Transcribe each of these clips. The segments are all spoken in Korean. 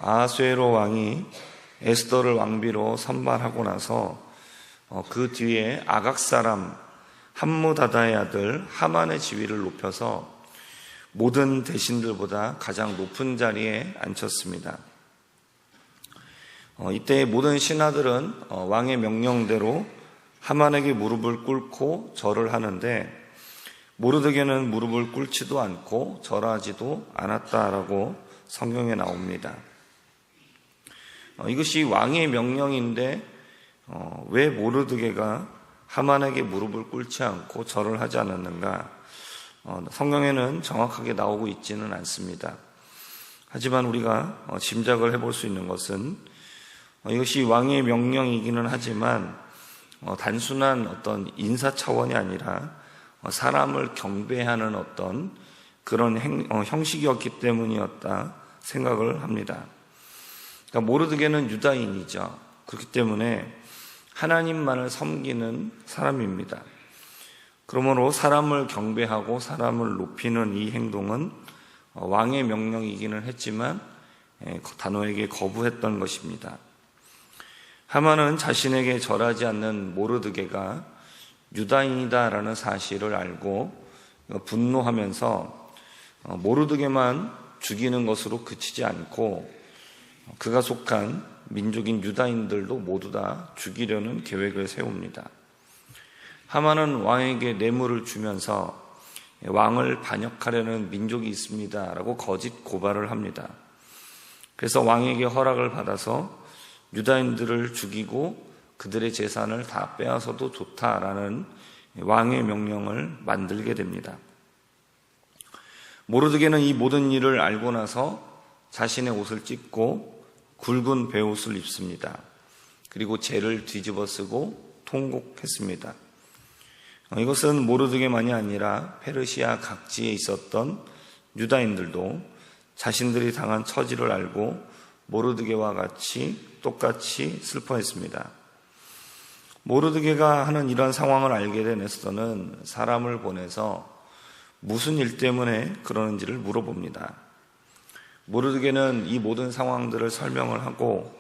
아하수에로 왕이 에스더를 왕비로 선발하고 나서 그 뒤에 아각 사람 함무다다의 아들 하만의 지위를 높여서 모든 대신들보다 가장 높은 자리에 앉혔습니다. 이때 모든 신하들은 왕의 명령대로 하만에게 무릎을 꿇고 절을 하는데 모르드게는 무릎을 꿇지도 않고 절하지도 않았다라고 성경에 나옵니다. 이것이 왕의 명령인데 왜 모르드게가 하만에게 무릎을 꿇지 않고 절을 하지 않았는가? 성경에는 정확하게 나오고 있지는 않습니다. 하지만 우리가 짐작을 해볼 수 있는 것은 이것이 왕의 명령이기는 하지만 단순한 어떤 인사 차원이 아니라 사람을 경배하는 어떤 그런 형식이었기 때문이었다 생각을 합니다. 그러니까 모르드게는 유다인이죠. 그렇기 때문에 하나님만을 섬기는 사람입니다. 그러므로 사람을 경배하고 사람을 높이는 이 행동은 왕의 명령이기는 했지만 단호하게 거부했던 것입니다. 하만은 자신에게 절하지 않는 모르드게가 유다인이다라는 사실을 알고 분노하면서 모르드게만 죽이는 것으로 그치지 않고 그가 속한 민족인 유다인들도 모두 다 죽이려는 계획을 세웁니다. 하만은 왕에게 뇌물을 주면서 왕을 반역하려는 민족이 있습니다 라고 거짓 고발을 합니다. 그래서 왕에게 허락을 받아서 유다인들을 죽이고 그들의 재산을 다 빼앗아도 좋다라는 왕의 명령을 만들게 됩니다. 모르드게는 이 모든 일을 알고 나서 자신의 옷을 찢고 굵은 베옷을 입습니다. 그리고 재를 뒤집어 쓰고 통곡했습니다. 이것은 모르드게만이 아니라 페르시아 각지에 있었던 유다인들도 자신들이 당한 처지를 알고 모르드게와 똑같이 슬퍼했습니다. 모르드게가 하는 이런 상황을 알게 된 에스더는 사람을 보내서 무슨 일 때문에 그러는지를 물어봅니다. 모르드게는 이 모든 상황들을 설명을 하고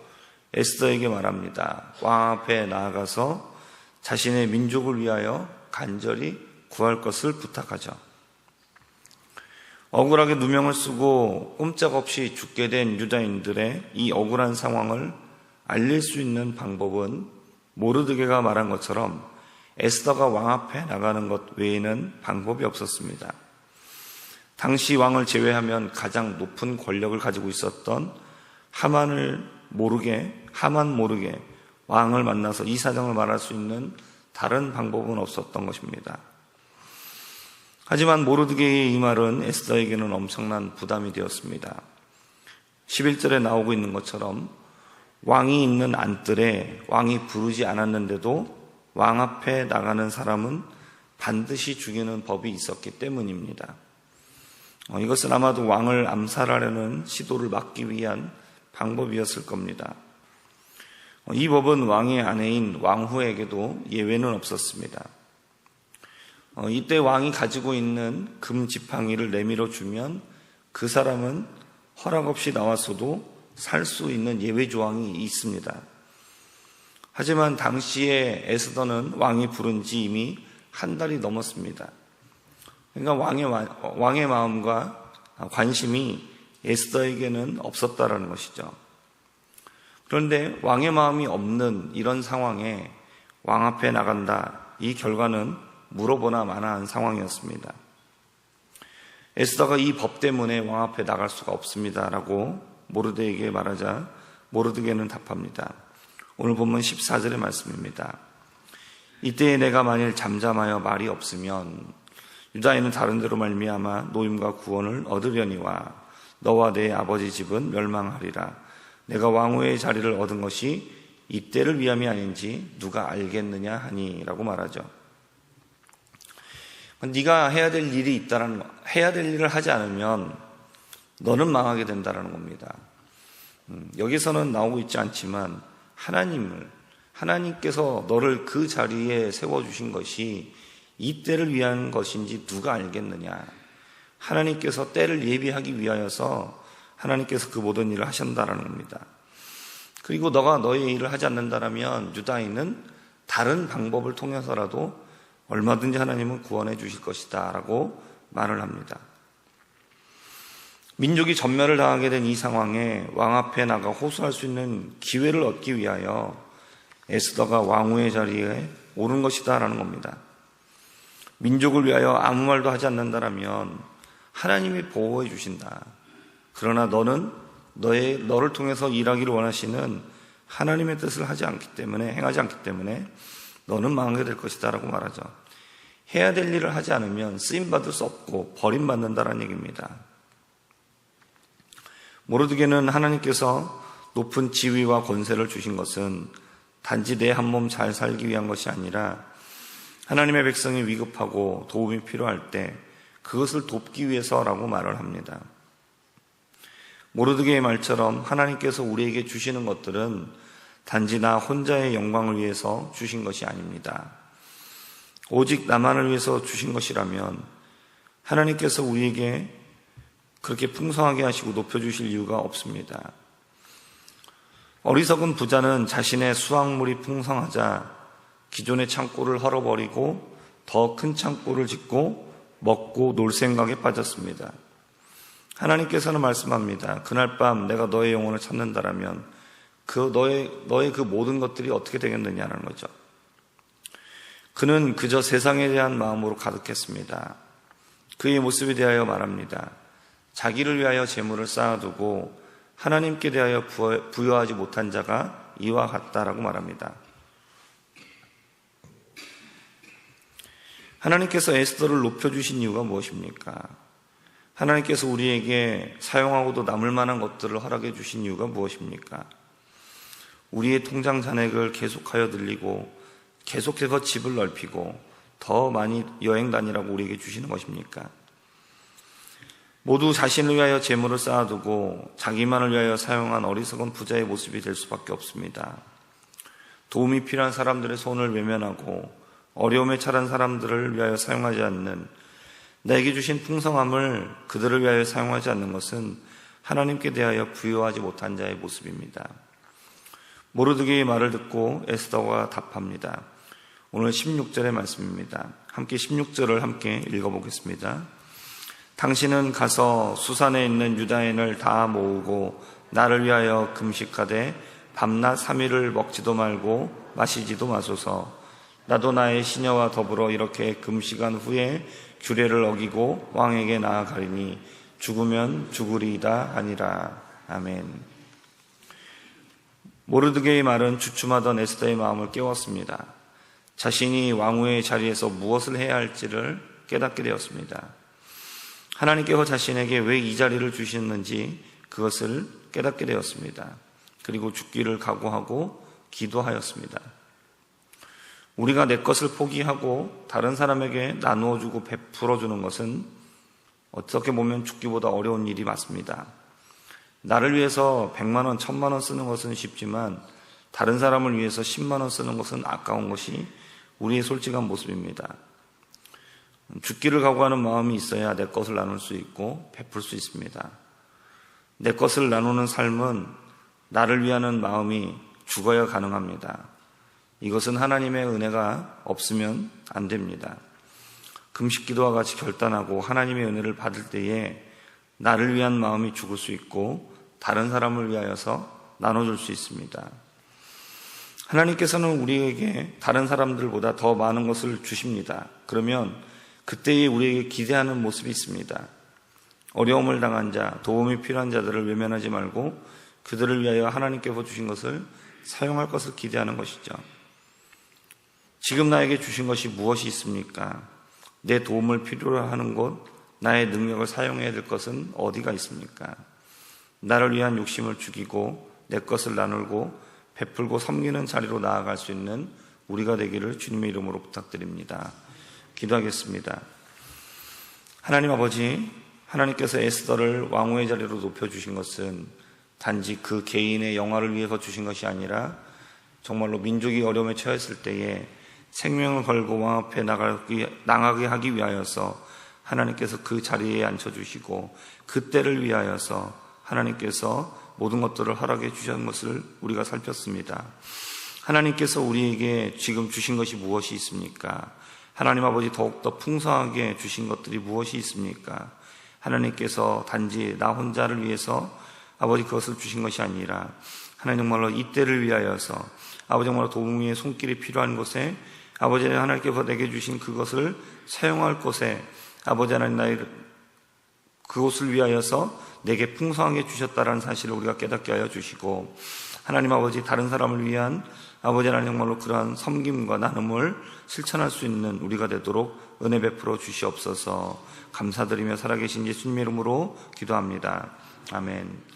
에스더에게 말합니다. 왕 앞에 나아가서 자신의 민족을 위하여 간절히 구할 것을 부탁하죠. 억울하게 누명을 쓰고 꼼짝없이 죽게 된 유다인들의 이 억울한 상황을 알릴 수 있는 방법은 모르드게가 말한 것처럼 에스더가 왕 앞에 나가는 것 외에는 방법이 없었습니다. 당시 왕을 제외하면 가장 높은 권력을 가지고 있었던 하만 모르게 왕을 만나서 이 사정을 말할 수 있는 다른 방법은 없었던 것입니다. 하지만 모르드게의 이 말은 에스더에게는 엄청난 부담이 되었습니다. 11절에 나오고 있는 것처럼 왕이 있는 안뜰에 왕이 부르지 않았는데도 왕 앞에 나가는 사람은 반드시 죽이는 법이 있었기 때문입니다. 이것은 아마도 왕을 암살하려는 시도를 막기 위한 방법이었을 겁니다. 이 법은 왕의 아내인 왕후에게도 예외는 없었습니다. 이때 왕이 가지고 있는 금 지팡이를 내밀어 주면 그 사람은 허락 없이 나왔어도 살 수 있는 예외 조항이 있습니다. 하지만 당시에 에스더는 왕이 부른 지 이미 한 달이 넘었습니다. 그러니까 왕의 마음과 관심이 에스더에게는 없었다라는 것이죠. 그런데 왕의 마음이 없는 이런 상황에 왕 앞에 나간다. 이 결과는 물어보나 마나한 상황이었습니다. 에스더가 이 법 때문에 왕 앞에 나갈 수가 없습니다라고 모르드게에게 말하자 모르드게는 답합니다. 오늘 본문 14절의 말씀입니다. 이때에 내가 만일 잠잠하여 말이 없으면 유다인은 다른 데로 말미암아 노임과 구원을 얻으려니와 너와 내 아버지 집은 멸망하리라. 내가 왕후의 자리를 얻은 것이 이때를 위함이 아닌지 누가 알겠느냐 하니 라고 말하죠. 네가 해야 될 일이 해야 될 일을 하지 않으면 너는 망하게 된다는 겁니다. 여기서는 나오고 있지 않지만 하나님께서 너를 그 자리에 세워주신 것이 이 때를 위한 것인지 누가 알겠느냐. 하나님께서 때를 예비하기 위하여서 하나님께서 그 모든 일을 하신다라는 겁니다. 그리고 너가 너의 일을 하지 않는다라면 유다인은 다른 방법을 통해서라도 얼마든지 하나님은 구원해 주실 것이다 라고 말을 합니다. 민족이 전멸을 당하게 된 이 상황에 왕 앞에 나가 호소할 수 있는 기회를 얻기 위하여 에스더가 왕후의 자리에 오른 것이다 라는 겁니다. 민족을 위하여 아무 말도 하지 않는다라면 하나님이 보호해 주신다. 그러나 너는 너를 통해서 일하기를 원하시는 하나님의 뜻을 행하지 않기 때문에 너는 망하게 될 것이다 라고 말하죠. 해야 될 일을 하지 않으면 쓰임받을 수 없고 버림받는다라는 얘기입니다. 모르드게는 하나님께서 높은 지위와 권세를 주신 것은 단지 내 한 몸 잘 살기 위한 것이 아니라 하나님의 백성이 위급하고 도움이 필요할 때 그것을 돕기 위해서라고 말을 합니다. 모르드게의 말처럼 하나님께서 우리에게 주시는 것들은 단지 나 혼자의 영광을 위해서 주신 것이 아닙니다. 오직 나만을 위해서 주신 것이라면 하나님께서 우리에게 그렇게 풍성하게 하시고 높여주실 이유가 없습니다. 어리석은 부자는 자신의 수확물이 풍성하자 기존의 창고를 헐어버리고 더 큰 창고를 짓고 먹고 놀 생각에 빠졌습니다. 하나님께서는 말씀합니다. 그날 밤 내가 너의 영혼을 찾는다라면 너의 그 모든 것들이 어떻게 되겠느냐는 거죠. 그는 그저 세상에 대한 마음으로 가득했습니다. 그의 모습에 대하여 말합니다. 자기를 위하여 재물을 쌓아두고 하나님께 대하여 부여하지 못한 자가 이와 같다라고 말합니다. 하나님께서 에스더를 높여주신 이유가 무엇입니까? 하나님께서 우리에게 사용하고도 남을 만한 것들을 허락해 주신 이유가 무엇입니까? 우리의 통장 잔액을 계속하여 늘리고 계속해서 집을 넓히고 더 많이 여행 다니라고 우리에게 주시는 것입니까? 모두 자신을 위하여 재물을 쌓아두고 자기만을 위하여 사용한 어리석은 부자의 모습이 될 수밖에 없습니다. 도움이 필요한 사람들의 손을 외면하고 어려움에 처한 사람들을 위하여 사용하지 않는, 내게 주신 풍성함을 그들을 위하여 사용하지 않는 것은 하나님께 대하여 부여하지 못한 자의 모습입니다. 모르드게의 말을 듣고 에스더가 답합니다. 오늘 16절의 말씀입니다. 함께 16절을 함께 읽어보겠습니다. 당신은 가서 수산에 있는 유다인을 다 모으고 나를 위하여 금식하되 밤낮 3일을 먹지도 말고 마시지도 마소서. 나도 나의 시녀와 더불어 이렇게 금식한 후에 규례를 어기고 왕에게 나아가리니 죽으면 죽으리이다 하니라. 아멘. 모르드게의 말은 주춤하던 에스더의 마음을 깨웠습니다. 자신이 왕후의 자리에서 무엇을 해야 할지를 깨닫게 되었습니다. 하나님께서 자신에게 왜 이 자리를 주셨는지 그것을 깨닫게 되었습니다. 그리고 죽기를 각오하고 기도하였습니다. 우리가 내 것을 포기하고 다른 사람에게 나누어주고 베풀어주는 것은 어떻게 보면 죽기보다 어려운 일이 맞습니다. 나를 위해서 100만 원, 1000만 원 쓰는 것은 쉽지만 다른 사람을 위해서 10만 원 쓰는 것은 아까운 것이 우리의 솔직한 모습입니다. 죽기를 각오하는 마음이 있어야 내 것을 나눌 수 있고 베풀 수 있습니다. 내 것을 나누는 삶은 나를 위하는 마음이 죽어야 가능합니다. 이것은 하나님의 은혜가 없으면 안 됩니다. 금식 기도와 같이 결단하고 하나님의 은혜를 받을 때에 나를 위한 마음이 죽을 수 있고 다른 사람을 위하여서 나눠줄 수 있습니다. 하나님께서는 우리에게 다른 사람들보다 더 많은 것을 주십니다. 그러면 그때에 우리에게 기대하는 모습이 있습니다. 어려움을 당한 자, 도움이 필요한 자들을 외면하지 말고 그들을 위하여 하나님께서 주신 것을 사용할 것을 기대하는 것이죠. 지금 나에게 주신 것이 무엇이 있습니까? 내 도움을 필요로 하는 곳, 나의 능력을 사용해야 될 것은 어디가 있습니까? 나를 위한 욕심을 죽이고 내 것을 나누고 베풀고 섬기는 자리로 나아갈 수 있는 우리가 되기를 주님의 이름으로 부탁드립니다. 기도하겠습니다. 하나님 아버지, 하나님께서 에스더를 왕후의 자리로 높여주신 것은 단지 그 개인의 영화를 위해서 주신 것이 아니라 정말로 민족이 어려움에 처했을 때에 생명을 걸고 왕 앞에 나가게 하기 위하여서 하나님께서 그 자리에 앉혀주시고 그때를 위하여서 하나님께서 모든 것들을 허락해 주신 것을 우리가 살폈습니다. 하나님께서 우리에게 지금 주신 것이 무엇이 있습니까? 하나님 아버지 더욱더 풍성하게 주신 것들이 무엇이 있습니까? 하나님께서 단지 나 혼자를 위해서 아버지 그것을 주신 것이 아니라 하나님 정말로 이때를 위하여서 아버지 정말로 도움의 손길이 필요한 곳에 아버지 하나님께서 내게 주신 그것을 사용할 곳에 아버지 하나님 나의 그곳을 위하여서 내게 풍성하게 주셨다라는 사실을 우리가 깨닫게 하여 주시고 하나님 아버지 다른 사람을 위한 아버지 하나님 정말로 그러한 섬김과 나눔을 실천할 수 있는 우리가 되도록 은혜 베풀어 주시옵소서. 감사드리며 살아계신 예수님의 이름으로 기도합니다. 아멘.